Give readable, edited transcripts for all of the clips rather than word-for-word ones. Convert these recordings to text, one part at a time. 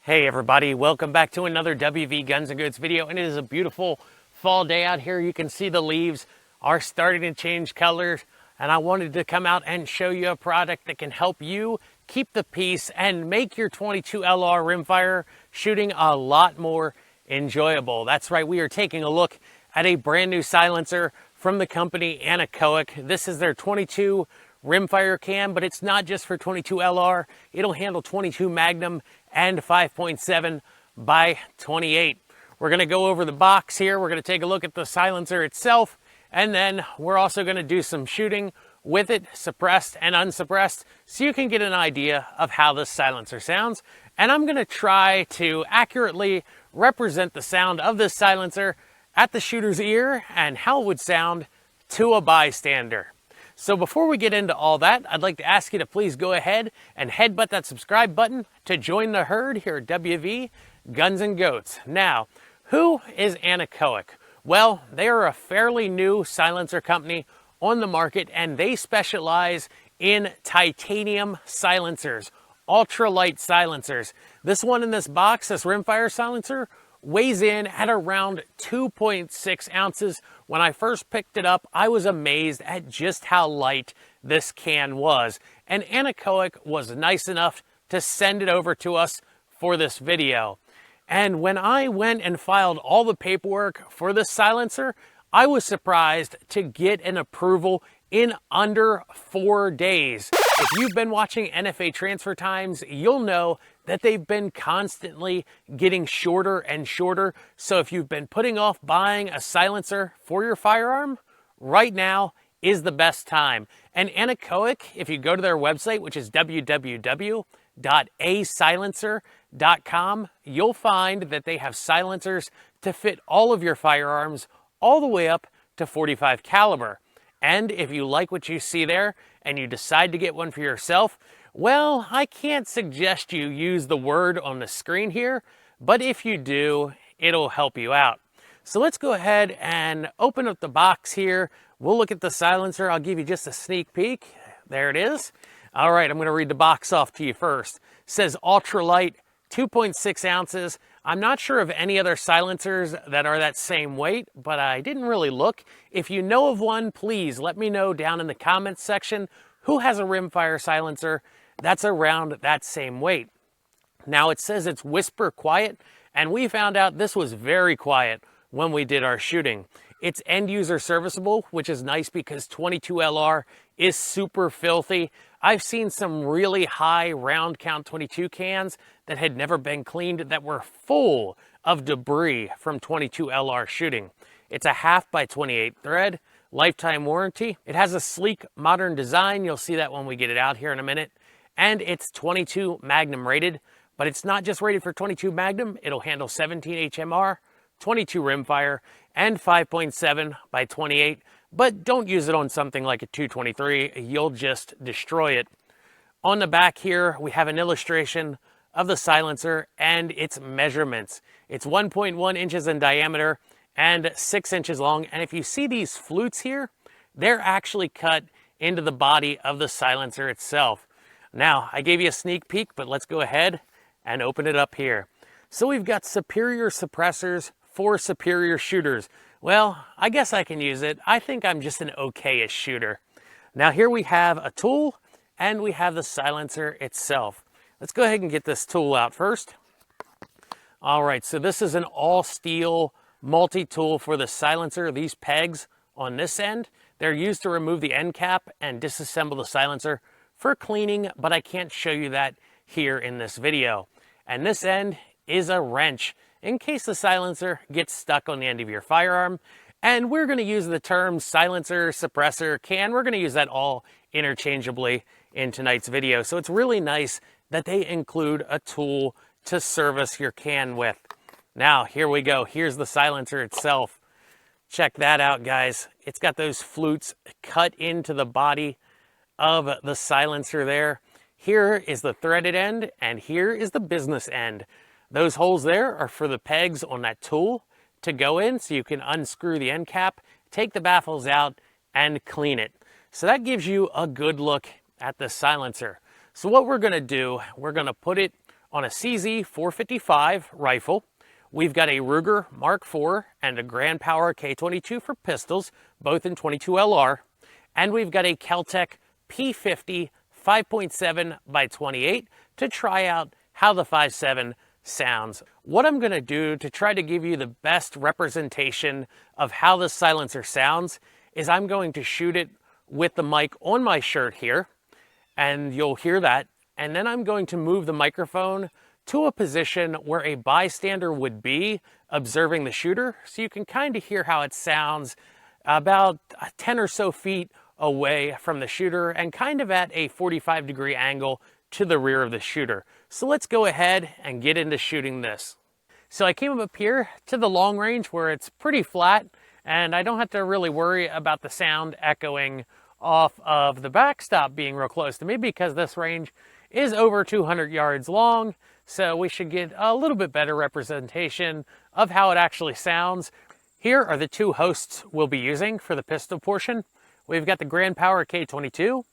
Hey everybody, welcome back to another WV Guns and Goats video, and it is a beautiful fall day out here. You can see the leaves are starting to change colors, and I wanted to come out and show you a product that can help you keep the peace and make your 22 LR rimfire shooting a lot more enjoyable. That's right, we are taking a look at a brand new silencer from the company Anechoic. This is their 22 rimfire cam, but it's not just for 22 LR. It'll handle 22 Magnum and 5.7 by 28. We're going to go over the box here. We're going to take a look at the silencer itself, and then we're also going to do some shooting with it, suppressed and unsuppressed, so you can get an idea of how this silencer sounds. And I'm going to try to accurately represent the sound of this silencer at the shooter's ear and how it would sound to a bystander. So before we get into all that, I'd like to ask you to please go ahead and headbutt that subscribe button to join the herd here at WV Guns and Goats. Now, who is Anechoic? Well, they are a fairly new silencer company on the market, and they specialize in titanium silencers, ultralight silencers. This one in this box, this rimfire silencer, weighs in at around 2.6 ounces. When I first picked it up, I was amazed at just how light this can was. And Anechoic was nice enough to send it over to us for this video. And when I went and filed all the paperwork for this silencer, I was surprised to get an approval in under 4 days. If you've been watching NFA transfer times, you'll know that they've been constantly getting shorter and shorter. So if you've been putting off buying a silencer for your firearm, right now is the best time. And Anechoic, if you go to their website, which is www.asilencer.com, you'll find that they have silencers to fit all of your firearms, all the way up to 45 caliber. And if you like what you see there and you decide to get one for yourself, well, I can't suggest you use the word on the screen here, but if you do, it'll help you out. So let's go ahead and open up the box here. We'll look at the silencer. I'll give you just a sneak peek. There it is. All right, I'm going to read the box off to you first. It says ultralight, 2.6 ounces. I'm not sure of any other silencers that are that same weight, but I didn't really look. If you know of one, please let me know down in the comments section who has a rimfire silencer that's around that same weight. Now it says it's whisper quiet, and we found out this was very quiet when we did our shooting. It's end user serviceable, which is nice because 22 LR is super filthy. I've seen some really high round count 22 cans that had never been cleaned that were full of debris from 22 LR shooting. It's a 1/2 by 28 thread, lifetime warranty. It has a sleek modern design. You'll see that when we get it out here in a minute. And it's 22 Magnum rated, but it's not just rated for 22 Magnum. It'll handle 17 HMR, 22 rimfire, and 5.7 by 28. But don't use it on something like a 223. You'll just destroy it. On the back here, we have an illustration of the silencer and its measurements. It's 1.1 inches in diameter and 6 inches long. And if you see these flutes here, they're actually cut into the body of the silencer itself. Now, I gave you a sneak peek, but let's go ahead and open it up here. So we've got superior suppressors for superior shooters. Well, I guess I can use it. I think I'm just an okay-ish shooter. Now here we have a tool and we have the silencer itself. Let's go ahead and get this tool out first. All right, so this is an all steel multi-tool for the silencer. These pegs on this end, they're used to remove the end cap and disassemble the silencer for cleaning, but I can't show you that here in this video. And this end is a wrench in case the silencer gets stuck on the end of your firearm. And we're going to use the terms silencer, suppressor, can. We're going to use that all interchangeably in tonight's video. So it's really nice that they include a tool to service your can with. Now, here we go. Here's the silencer itself. Check that out, guys. It's got those flutes cut into the body of the silencer there. Here is the threaded end, and here is the business end. Those holes there are for the pegs on that tool to go in, so you can unscrew the end cap, take the baffles out, and clean it. So that gives you a good look at the silencer. So what we're going to do, we're going to put it on a CZ-455 rifle. We've got a Ruger Mark IV and a Grand Power K22 for pistols, both in 22 LR. And we've got a Kel-Tec P50 5.7 by 28 to try out how the 5.7 sounds. What I'm going to do to try to give you the best representation of how the silencer sounds is I'm going to shoot it with the mic on my shirt here, and you'll hear that. And then I'm going to move the microphone to a position where a bystander would be observing the shooter, so you can kind of hear how it sounds about 10 or so feet away from the shooter and kind of at a 45-degree angle to the rear of the shooter. So let's go ahead and get into shooting this. So I came up here to the long range where it's pretty flat and I don't have to really worry about the sound echoing off of the backstop being real close to me, because this range is over 200 yards long. So we should get a little bit better representation of how it actually sounds. Here are the two hosts we'll be using for the pistol portion. We've got the Grand Power K22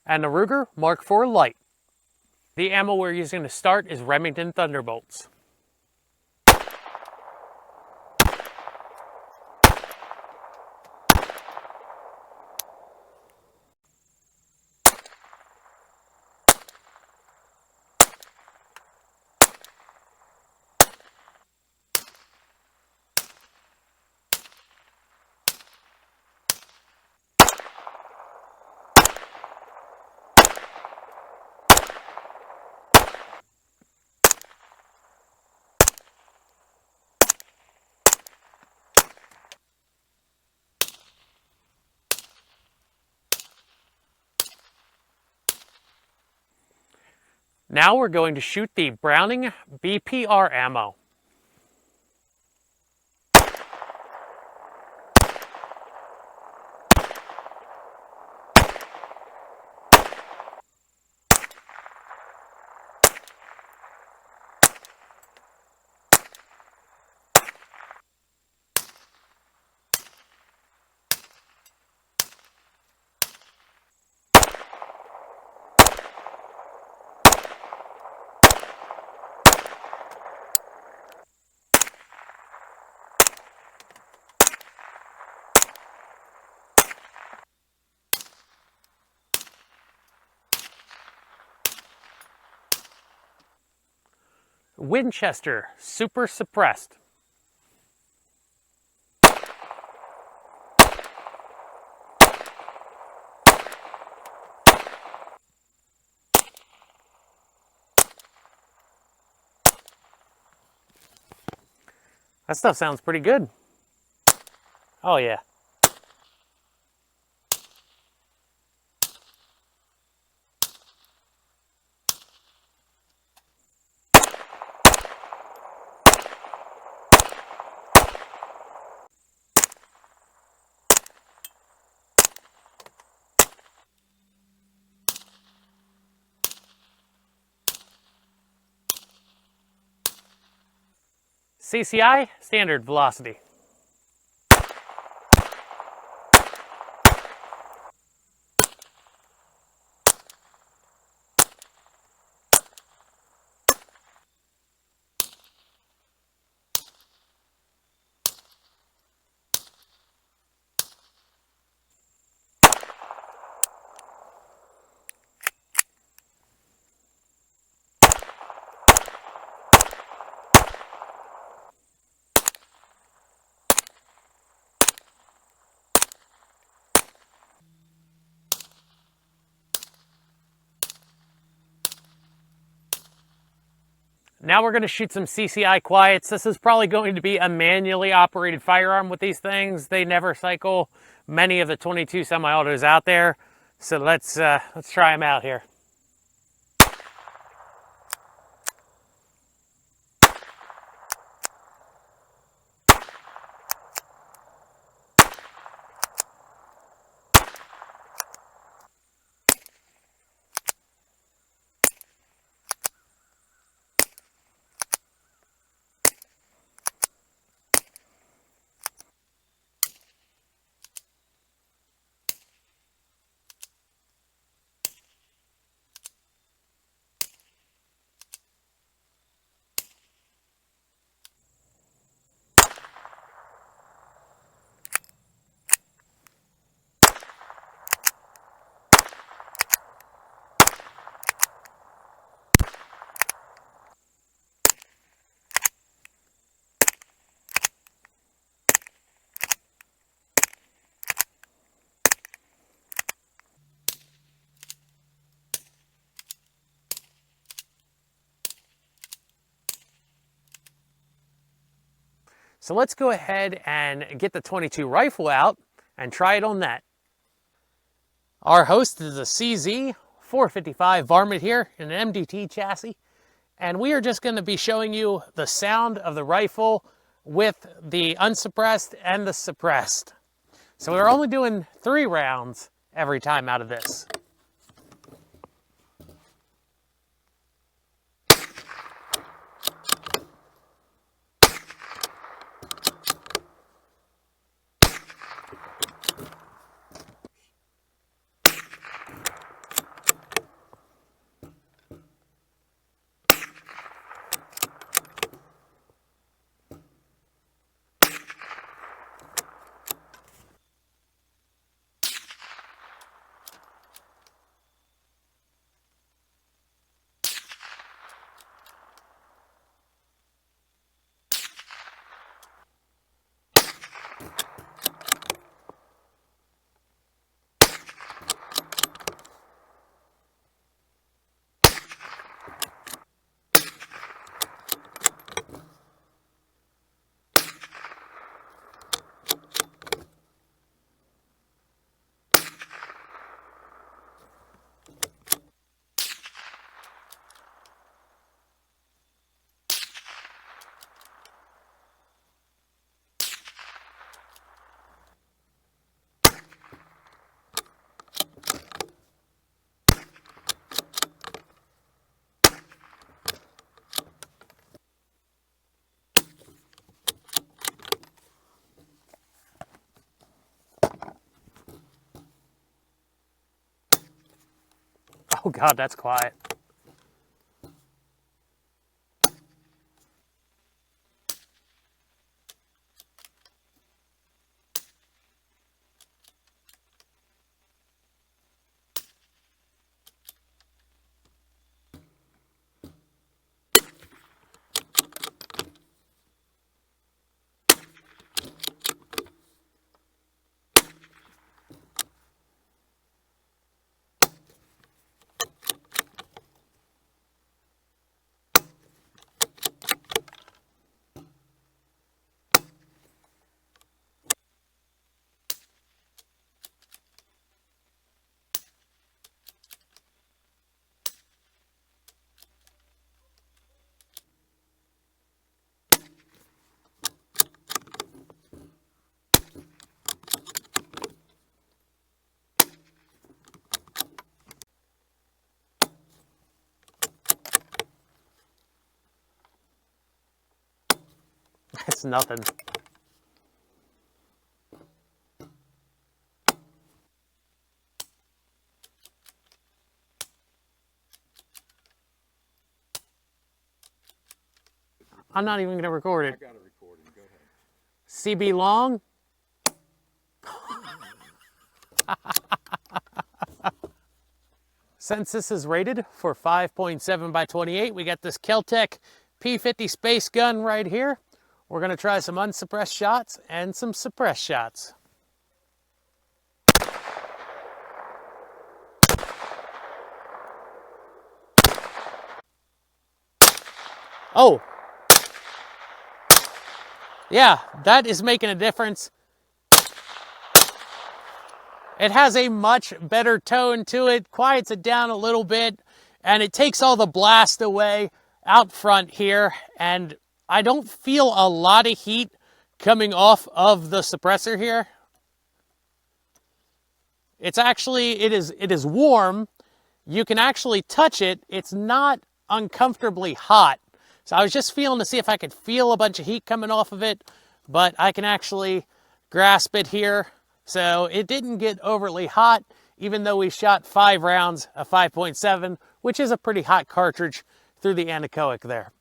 and the Ruger Mark IV Light. The ammo we're using to start is Remington Thunderbolts. Now we're going to shoot the Browning BPR ammo. Winchester Super Suppressed. That stuff sounds pretty good. Oh yeah. CCI, standard velocity. Now we're going to shoot some CCI quiets. This is probably going to be a manually operated firearm with these things. They never cycle many of the 22 semi-autos out there. So let's try them out here. So let's go ahead and get the 22 rifle out and try it on that. Our host is a CZ 455 varmint here in an MDT chassis, and we are just going to be showing you the sound of the rifle with the unsuppressed and the suppressed. So we're only doing 3 rounds every time out of this. Oh God, that's quiet. It's nothing. I'm not even going to record it. I got a recording. Go ahead. CB Long. Since this is rated for 5.7 by 28, we got this Kel-Tec P50 space gun right here. We're going to try some unsuppressed shots and some suppressed shots. Oh, yeah, that is making a difference. It has a much better tone to it, quiets it down a little bit, and it takes all the blast away out front here, and I don't feel a lot of heat coming off of the suppressor here. It's actually, it is warm. You can actually touch it. It's not uncomfortably hot. So I was just feeling to see if I could feel a bunch of heat coming off of it, but I can actually grasp it here. So it didn't get overly hot, even though we shot 5 rounds of 5.7, which is a pretty hot cartridge through the anechoic there.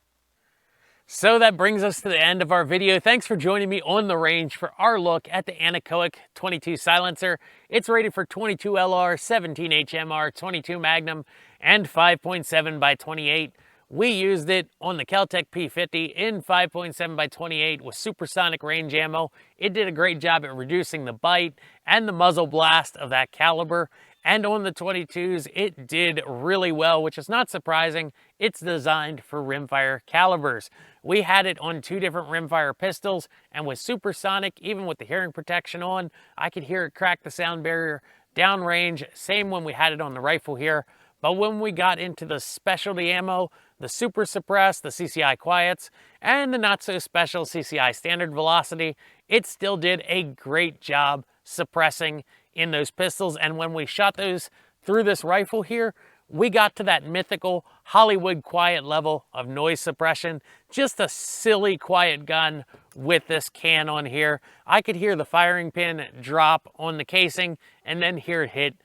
So that brings us to the end of our video. Thanks for joining me on the range for our look at the Anechoic 22 silencer. It's rated for 22 LR, 17 HMR, 22 Magnum, and 5.7 by 28. We used it on the Kel-Tec P50 in 5.7 by 28 with supersonic range ammo. It did a great job at reducing the bite and the muzzle blast of that caliber. And on the 22s, it did really well, which is not surprising. It's designed for rimfire calibers. We had it on 2 different rimfire pistols, and with supersonic, even with the hearing protection on, I could hear it crack the sound barrier downrange. Same when we had it on the rifle here. But when we got into the specialty ammo, the super suppressed, the CCI quiets, and the not so special CCI standard velocity, it still did a great job suppressing in those pistols. And when we shot those through this rifle here, we got to that mythical Hollywood quiet level of noise suppression. Just a silly quiet gun with this can on here. I could hear the firing pin drop on the casing and then hear it hit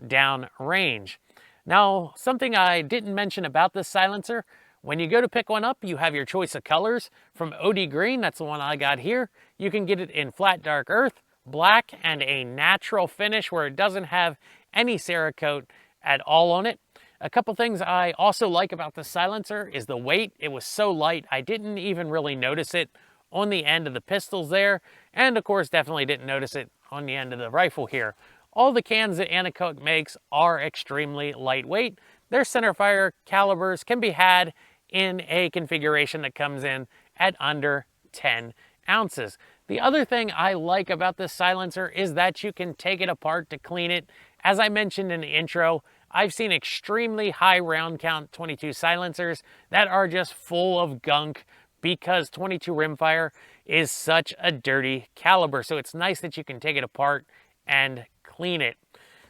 down range. Now, something I didn't mention about this silencer, when you go to pick one up, you have your choice of colors. From OD Green, that's the one I got here. You can get it in flat dark earth, black, and a natural finish where it doesn't have any Cerakote at all on it. A couple things I also like about this silencer is the weight. It was so light, I didn't even really notice it on the end of the pistols there. And of course, definitely didn't notice it on the end of the rifle here. All the cans that Anechoic makes are extremely lightweight. Their centerfire calibers can be had in a configuration that comes in at under 10 ounces. The other thing I like about this silencer is that you can take it apart to clean it. As I mentioned in the intro, I've seen extremely high round count 22 silencers that are just full of gunk because 22 rimfire is such a dirty caliber. So it's nice that you can take it apart and clean it.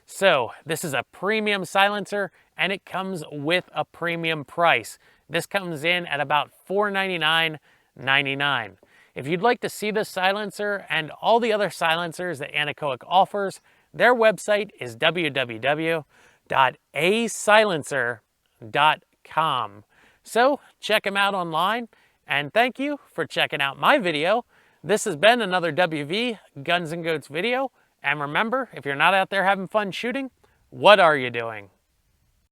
So this is a premium silencer and it comes with a premium price. This comes in at about $499.99. If you'd like to see this silencer and all the other silencers that Anechoic offers, their website is www.asilencer.com. So check them out online, and thank you for checking out my video. This has been another WV Guns and Goats video. And remember, if you're not out there having fun shooting, what are you doing?